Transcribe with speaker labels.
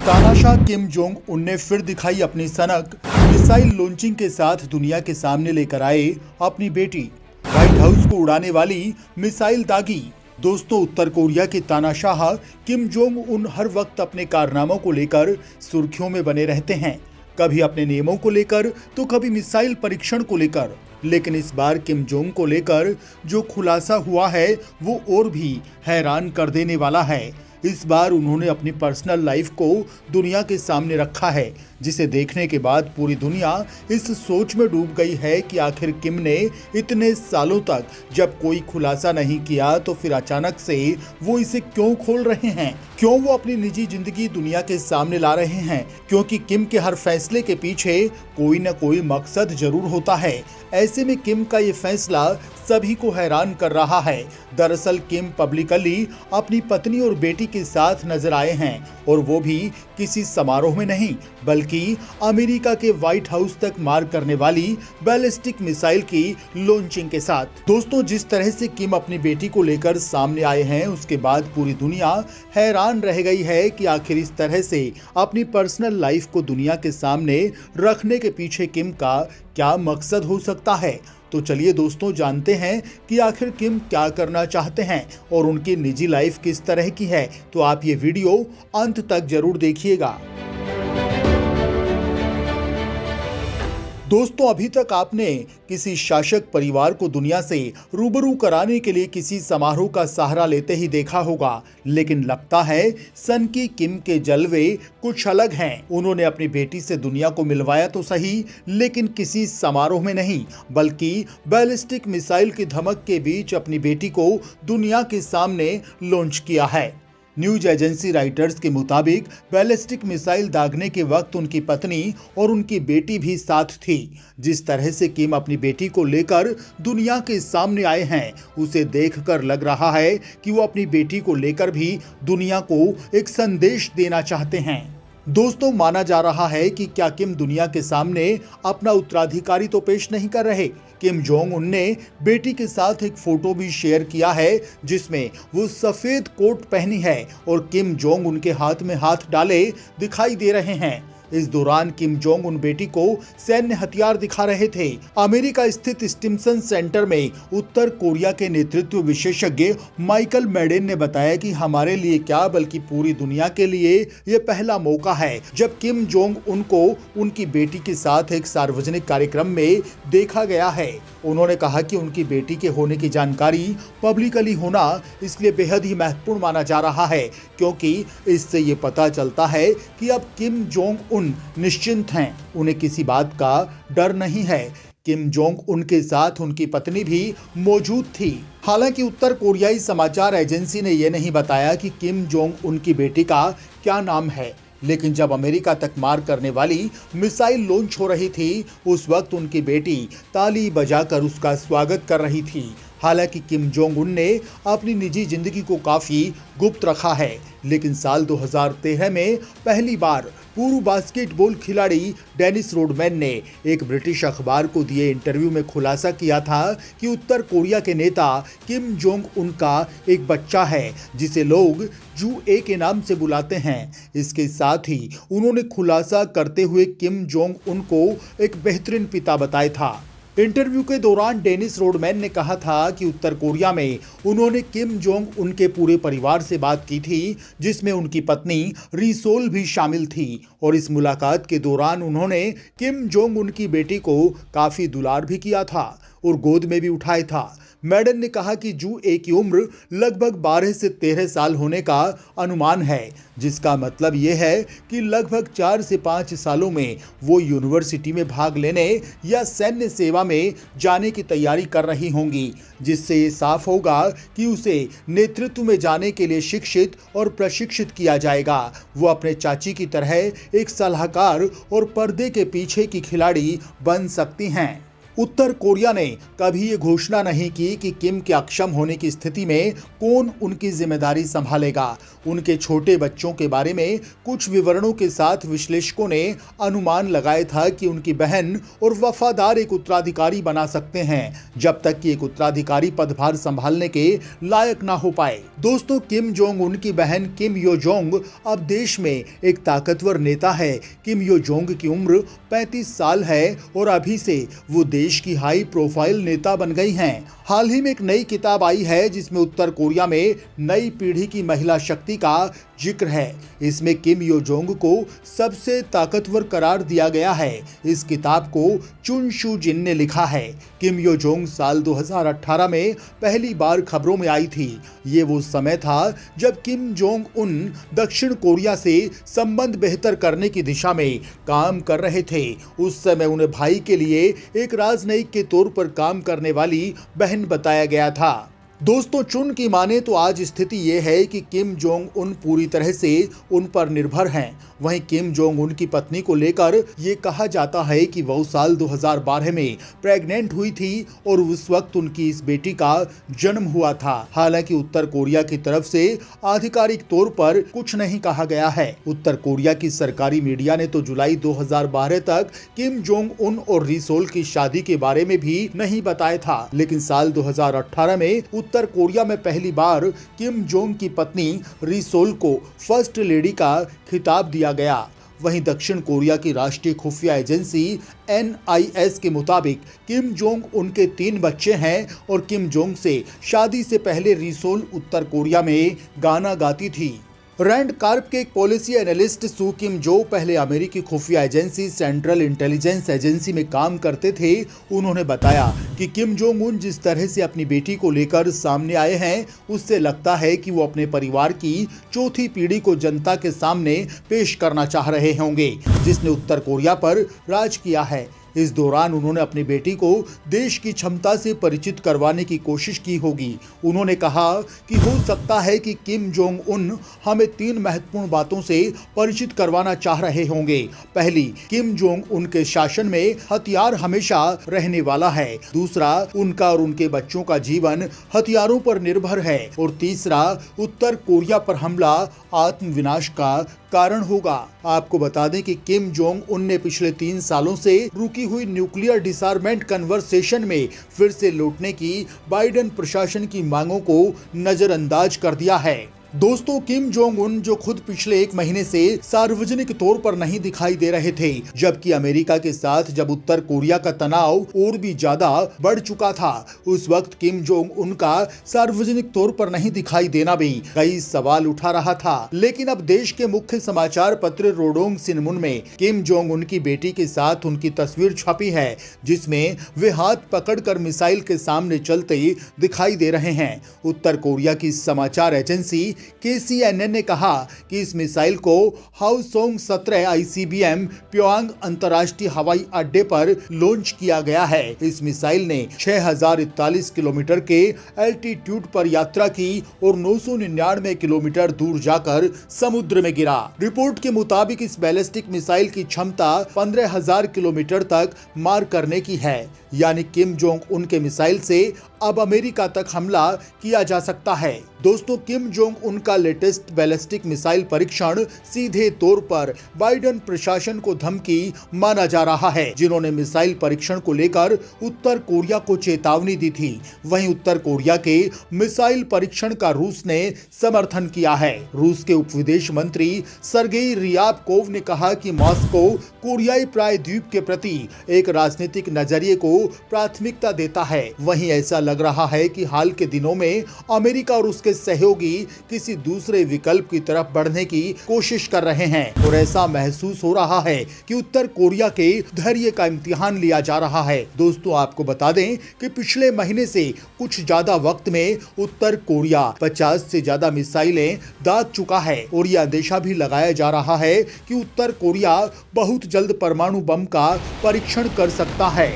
Speaker 1: तानाशाह Kim Jong Un ने फिर दिखाई अपनी सनक। मिसाइल लॉन्चिंग के साथ दुनिया के सामने लेकर आए अपनी बेटी। व्हाइट हाउस को उड़ाने वाली मिसाइल दागी। दोस्तों, उत्तर कोरिया के तानाशाह किम जोंग उन हर वक्त अपने कारनामों को लेकर सुर्खियों में बने रहते हैं, कभी अपने नियमों को लेकर तो कभी मिसाइल परीक्षण को लेकर। लेकिन इस बार किम जोंग को लेकर जो खुलासा हुआ है वो और भी हैरान कर देने वाला है। इस बार उन्होंने अपनी पर्सनल लाइफ को दुनिया के सामने रखा है, जिसे देखने के बाद पूरी दुनिया इस सोच में डूब गई है कि आखिर किम ने इतने सालों तक जब कोई खुलासा नहीं किया तो फिर अचानक से वो इसे क्यों खोल रहे हैं, क्यों वो अपनी निजी जिंदगी दुनिया के सामने ला रहे हैं। क्योंकि किम के हर फैसले के पीछे कोई न कोई मकसद जरूर होता है। ऐसे में किम का ये फैसला सभी को हैरान कर रहा है। दरअसल किम पब्लिकली अपनी पत्नी और बेटी के साथ नजर आए हैं, और वो भी किसी समारोह में नहीं बल्कि अमेरिका के व्हाइट हाउस तक मार करने वाली बैलिस्टिक मिसाइल की लॉन्चिंग के साथ। दोस्तों, जिस तरह से किम अपनी बेटी को लेकर सामने आए हैं उसके बाद पूरी दुनिया हैरान रह गई है कि आखिर इस तरह से अपनी पर्सनल लाइफ को दुनिया के सामने रखने के पीछे किम का क्या मकसद हो सकता है। तो चलिए दोस्तों, जानते हैं कि आखिर किम क्या करना चाहते हैं और उनकी निजी लाइफ किस तरह की है। तो आप ये वीडियो अंत तक जरूर देखिएगा। दोस्तों, अभी तक आपने किसी शासक परिवार को दुनिया से रूबरू कराने के लिए किसी समारोह का सहारा लेते ही देखा होगा, लेकिन लगता है सन की किम के जलवे कुछ अलग हैं। उन्होंने अपनी बेटी से दुनिया को मिलवाया तो सही, लेकिन किसी समारोह में नहीं बल्कि बैलिस्टिक मिसाइल की धमक के बीच अपनी बेटी को दुनिया के सामने लॉन्च किया है। न्यूज एजेंसी राइटर्स के मुताबिक बैलिस्टिक मिसाइल दागने के वक्त उनकी पत्नी और उनकी बेटी भी साथ थी। जिस तरह से किम अपनी बेटी को लेकर दुनिया के सामने आए हैं उसे देखकर लग रहा है कि वो अपनी बेटी को लेकर भी दुनिया को एक संदेश देना चाहते हैं। दोस्तों, माना जा रहा है कि क्या किम दुनिया के सामने अपना उत्तराधिकारी तो पेश नहीं कर रहे। किम जोंग उन ने बेटी के साथ एक फोटो भी शेयर किया है जिसमें वो सफेद कोट पहनी है और किम जोंग उनके हाथ में हाथ डाले दिखाई दे रहे हैं। इस दौरान किम जोंग उन बेटी को सैन्य हथियार दिखा रहे थे। अमेरिका स्थित स्टिमसन सेंटर में उत्तर कोरिया के नेतृत्व विशेषज्ञ माइकल मैडेन ने बताया कि हमारे लिए क्या बल्कि पूरी दुनिया के लिए यह पहला मौका है जब किम जोंग उनको उनकी बेटी के साथ एक सार्वजनिक कार्यक्रम में देखा गया है। उन्होंने कहा कि उनकी बेटी के होने की जानकारी पब्लिकली होना इसलिए बेहद ही महत्वपूर्ण माना जा रहा है, क्योंकि इससे ये पता चलता है कि अब किम जोंग उन निश्चिंत हैं, उन्हें किसी बात का डर नहीं है। किम जोंग उनके साथ उनकी पत्नी भी मौजूद थी। हालांकि उत्तर कोरियाई समाचार एजेंसी ने यह नहीं बताया कि किम जोंग उनकी बेटी का क्या नाम है, लेकिन जब अमेरिका तक मार करने वाली मिसाइल लॉन्च हो रही थी उस वक्त उनकी बेटी ताली बजाकर उसका स्वागत कर रही थी। हालांकि किम जोंग उन ने अपनी निजी जिंदगी को काफी गुप्त रखा है, लेकिन साल 2013 में पहली बार पूर्व बास्केटबॉल खिलाड़ी डेनिस रोडमैन ने एक ब्रिटिश अखबार को दिए इंटरव्यू में खुलासा किया था कि उत्तर कोरिया के नेता किम जोंग उन का एक बच्चा है जिसे लोग जू ए के नाम से बुलाते हैं। इसके साथ ही उन्होंने खुलासा करते हुए किम जोंग उन को एक बेहतरीन पिता बताया था। इंटरव्यू के दौरान डेनिस रोडमैन ने कहा था कि उत्तर कोरिया में उन्होंने किम जोंग उनके पूरे परिवार से बात की थी, जिसमें उनकी पत्नी रीसोल भी शामिल थी, और इस मुलाकात के दौरान उन्होंने किम जोंग उनकी बेटी को काफी दुलार भी किया था और गोद में भी उठाया था। मैडन ने कहा कि जू ए की उम्र लगभग 12 से 13 साल होने का अनुमान है, जिसका मतलब ये है कि लगभग 4 से 5 सालों में वो यूनिवर्सिटी में भाग लेने या सैन्य सेवा में जाने की तैयारी कर रही होंगी, जिससे ये साफ होगा कि उसे नेतृत्व में जाने के लिए शिक्षित और प्रशिक्षित किया जाएगा। वो अपने चाची की तरह एक सलाहकार और पर्दे के पीछे की खिलाड़ी बन सकती हैं। उत्तर कोरिया ने कभी ये घोषणा नहीं की कि किम के अक्षम होने की स्थिति में कौन उनकी जिम्मेदारी संभालेगा। उनके छोटे बच्चों के बारे में कुछ विवरणों के साथ विश्लेषकों ने अनुमान लगाया था कि उनकी बहन और वफादार एक उत्तराधिकारी बना सकते हैं, जब तक कि एक उत्तराधिकारी पदभार संभालने के लायक ना हो पाए। दोस्तों, किम जोंग उन की बहन किम यो जोंग अब देश में एक ताकतवर नेता है। किम यो जोंग की उम्र 35 साल है और अभी से वो देश की हाई प्रोफाइल नेता बन गई हैं। हाल ही में एक नई किताब आई है जिसमें उत्तर कोरिया में नई पीढ़ी की महिला शक्ति का जिक्र है। इसमें किम यो जोंग को सबसे ताकतवर करार दिया गया है। इस किताब को चुन शू जिन ने लिखा है। किम यो जोंग साल 2018 में पहली बार खबरों में आई थी। ये वो समय था जब किम जोंग उन दक्षिण कोरिया से संबंध बेहतर करने की दिशा में काम कर रहे थे। उस समय उन्हें भाई के लिए एक राजनयिक के तौर पर काम करने वाली बहन बताया गया था। दोस्तों, चुन की माने तो आज स्थिति ये है कि किम जोंग उन पूरी तरह से उन पर निर्भर हैं। वहीं किम जोंग उन की पत्नी को लेकर ये कहा जाता है कि वह साल 2012 में प्रेग्नेंट हुई थी और उस वक्त उनकी इस बेटी का जन्म हुआ था। हालांकि उत्तर कोरिया की तरफ से आधिकारिक तौर पर कुछ नहीं कहा गया है। उत्तर कोरिया की सरकारी मीडिया ने तो जुलाई 2012 तक किम जोंग उन और रिसोल की शादी के बारे में भी नहीं बताया था, लेकिन साल 2018 में उत्तर कोरिया में पहली बार किम जोंग की पत्नी रिसोल को फर्स्ट लेडी का खिताब दिया गया। वहीं दक्षिण कोरिया की राष्ट्रीय खुफिया एजेंसी NIS के मुताबिक किम जोंग उनके 3 बच्चे हैं और किम जोंग से शादी से पहले रिसोल उत्तर कोरिया में गाना गाती थी। रैंड कार्प के एक पॉलिसी एनालिस्ट सू किम जो पहले अमेरिकी खुफिया एजेंसी सेंट्रल इंटेलिजेंस एजेंसी में काम करते थे, उन्होंने बताया कि किम जोंग उन जिस तरह से अपनी बेटी को लेकर सामने आए हैं, उससे लगता है कि वो अपने परिवार की चौथी पीढ़ी को जनता के सामने पेश करना चाह रहे होंगे, जिसने उत्तर कोरिया पर राज किया है। इस दौरान उन्होंने अपनी बेटी को देश की क्षमता से परिचित करवाने की कोशिश की होगी। उन्होंने कहा कि हो सकता है कि किम जोंग उन हमें 3 महत्वपूर्ण बातों से परिचित करवाना चाह रहे होंगे। पहली, किम जोंग उन के शासन में हथियार हमेशा रहने वाला है। दूसरा, उनका और उनके बच्चों का जीवन हथियारों पर निर्भर है। और तीसरा, उत्तर कोरिया पर हमला आत्मविनाश का कारण होगा। आपको बता दें कि किम जोंग उन ने पिछले 3 सालों से रुकी हुई न्यूक्लियर डिसआर्मेंट कन्वर्सेशन में फिर से लौटने की बाइडेन प्रशासन की मांगों को नजरअंदाज कर दिया है। दोस्तों, किम जोंग उन जो खुद पिछले 1 महीने से सार्वजनिक तौर पर नहीं दिखाई दे रहे थे, जबकि अमेरिका के साथ जब उत्तर कोरिया का तनाव और भी ज्यादा बढ़ चुका था, उस वक्त किम जोंग उन का सार्वजनिक तौर पर नहीं दिखाई देना भी कई सवाल उठा रहा था। लेकिन अब देश के मुख्य समाचार पत्र रोडोंग सिनमुन में किम जोंग उन की बेटी के साथ उनकी तस्वीर छपी है, जिसमें वे हाथ पकड़कर मिसाइल के सामने चलते दिखाई दे रहे हैं। उत्तर कोरिया की समाचार एजेंसी KCNN ने कहा कि इस मिसाइल को हाउसोंग 17 ICBM प्योंग अंतर्राष्ट्रीय हवाई अड्डे पर लॉन्च किया गया है। इस मिसाइल ने 6041 किलोमीटर के एल्टीट्यूड पर यात्रा की और 999 किलोमीटर दूर जाकर समुद्र में गिरा। रिपोर्ट के मुताबिक इस बैलिस्टिक मिसाइल की क्षमता 15,000 किलोमीटर तक मार करने की है, यानी किम जोंग उन के मिसाइल से अब अमेरिका तक हमला किया जा सकता है। दोस्तों, किम जोंग उन का लेटेस्ट बैलिस्टिक मिसाइल परीक्षण सीधे तौर पर बाइडेन प्रशासन को धमकी माना जा रहा है, जिन्होंने मिसाइल परीक्षण को लेकर उत्तर कोरिया को चेतावनी दी थी। वहीं उत्तर कोरिया के मिसाइल परीक्षण का रूस ने समर्थन किया है। रूस के उप विदेश मंत्री सर्गेई रियाबकोव ने कहा कि मॉस्को कोरियाई प्रायद्वीप के प्रति एक राजनीतिक नजरिए को प्राथमिकता देता है। वहीं ऐसा लग रहा है कि हाल के दिनों में अमेरिका और उसके सहयोगी किसी दूसरे विकल्प की तरफ बढ़ने की कोशिश कर रहे हैं और ऐसा महसूस हो रहा है कि उत्तर कोरिया के धैर्य का इम्तिहान लिया जा रहा है। दोस्तों, आपको बता दें कि पिछले महीने से कुछ ज्यादा वक्त में उत्तर कोरिया 50 से ज्यादा मिसाइलें दाग चुका है और यह अंदेशा भी लगाया जा रहा है कि उत्तर कोरिया बहुत जल्द परमाणु बम का परीक्षण कर सकता है।